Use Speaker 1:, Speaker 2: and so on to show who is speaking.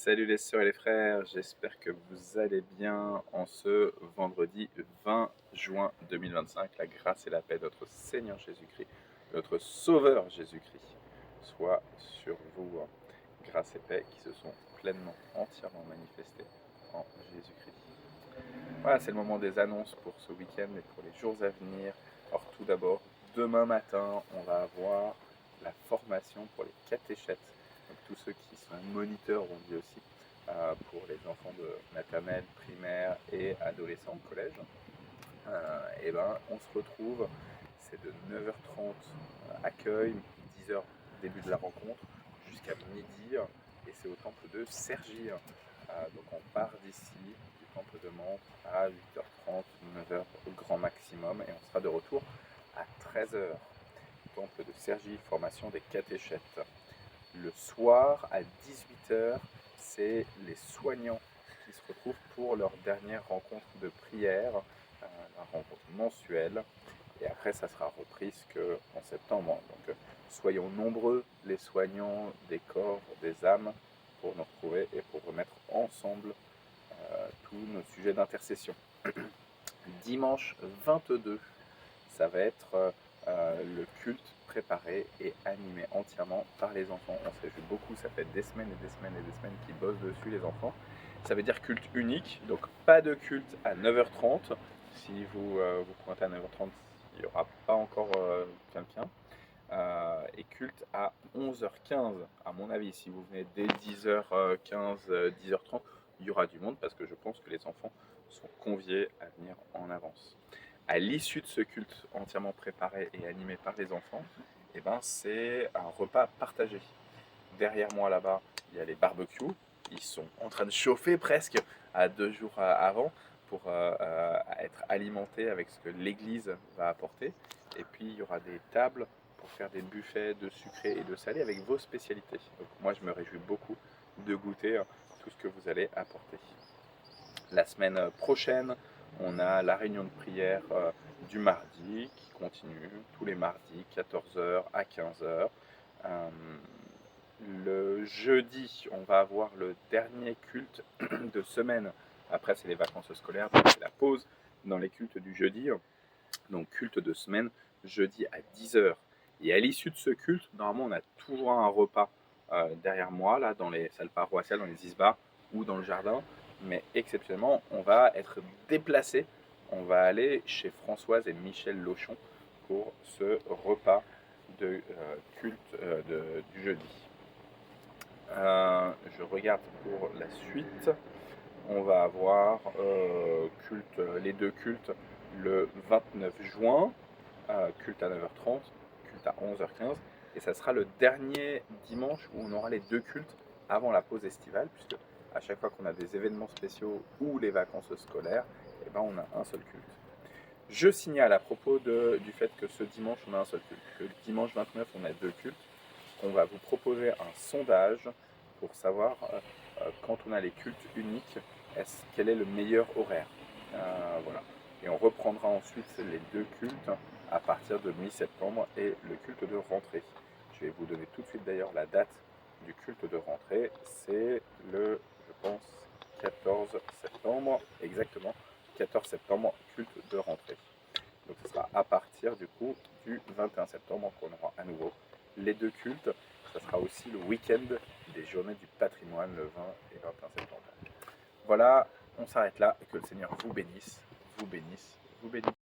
Speaker 1: Salut les sœurs et les frères, j'espère que vous allez bien en ce vendredi 20 juin 2025. La grâce et la paix de notre Seigneur Jésus-Christ, de notre Sauveur Jésus-Christ, soit sur vous. Grâce et paix qui se sont pleinement, entièrement manifestées en Jésus-Christ. Voilà, c'est le moment des annonces pour ce week-end et pour les jours à venir. Alors tout d'abord, demain matin, on va avoir la formation pour les catéchètes. Donc tous ceux qui sont moniteurs, on dit aussi, pour les enfants de maternelle, primaire et adolescents au collège. Et ben, on se retrouve, c'est de 9h30 accueil, 10h début de la rencontre, jusqu'à midi, et c'est au temple de Cergy. Donc on part d'ici, du temple de Mantes, à 8h30, 9h au grand maximum, et on sera de retour à 13h. Temple de Cergy, formation des catéchètes. Le soir, à 18h, c'est les soignants qui se retrouvent pour leur dernière rencontre de prière, la rencontre mensuelle. Et après, ça sera reprise qu'en septembre. Donc, soyons nombreux, les soignants des corps, des âmes, pour nous retrouver et pour remettre ensemble tous nos sujets d'intercession. Dimanche 22, ça va être le culte préparé et animé entièrement par les enfants. On se réjouit beaucoup, ça fait des semaines et des semaines et des semaines qu'ils bossent dessus, les enfants. Ça veut dire culte unique, donc pas de culte à 9h30. Si vous vous pointez à 9h30, il n'y aura pas encore quelqu'un. Et culte à 11h15, à mon avis. Si vous venez dès 10h15, 10h30, il y aura du monde parce que je pense que les enfants sont conviés à venir en avance. À l'issue de ce culte entièrement préparé et animé par les enfants, eh ben, c'est un repas partagé. Derrière moi là-bas, il y a les barbecues. Ils sont en train de chauffer presque à 2 jours avant pour être alimentés avec ce que l'Église va apporter. Et puis il y aura des tables pour faire des buffets de sucré et de salé avec vos spécialités. Donc moi je me réjouis beaucoup de goûter tout ce que vous allez apporter. La semaine prochaine, on a la réunion de prière du mardi qui continue tous les mardis, 14h à 15h. Le jeudi, on va avoir le dernier culte de semaine. Après, c'est les vacances scolaires, donc c'est la pause dans les cultes du jeudi. Donc, culte de semaine, jeudi à 10h. Et à l'issue de ce culte, normalement, on a toujours un repas derrière moi, là, dans les salles paroissiales, dans les isbars ou dans le jardin. Mais exceptionnellement, on va être déplacé. On va aller chez Françoise et Michel Lochon pour ce repas de culte du jeudi. Je regarde pour la suite. On va avoir les deux cultes le 29 juin, culte à 9h30, culte à 11h15. Et ça sera le dernier dimanche où on aura les deux cultes avant la pause estivale, puisque à chaque fois qu'on a des événements spéciaux ou les vacances scolaires, eh ben, on a un seul culte. Je signale à propos du fait que ce dimanche, on a un seul culte, que le dimanche 29, on a deux cultes. On va vous proposer un sondage pour savoir quand on a les cultes uniques, quel est le meilleur horaire. Voilà. Et on reprendra ensuite les deux cultes à partir de mi-septembre et le culte de rentrée. Je vais vous donner tout de suite d'ailleurs la date du culte de rentrée. C'est le, je pense, 14 septembre, exactement, 14 septembre, culte de rentrée. Donc ce sera à partir du coup du 21 septembre qu'on aura à nouveau les deux cultes. Ça sera aussi le week-end des journées du patrimoine, le 20 et 21 septembre. Voilà, on s'arrête là et que le Seigneur vous bénisse, vous bénisse, vous bénisse.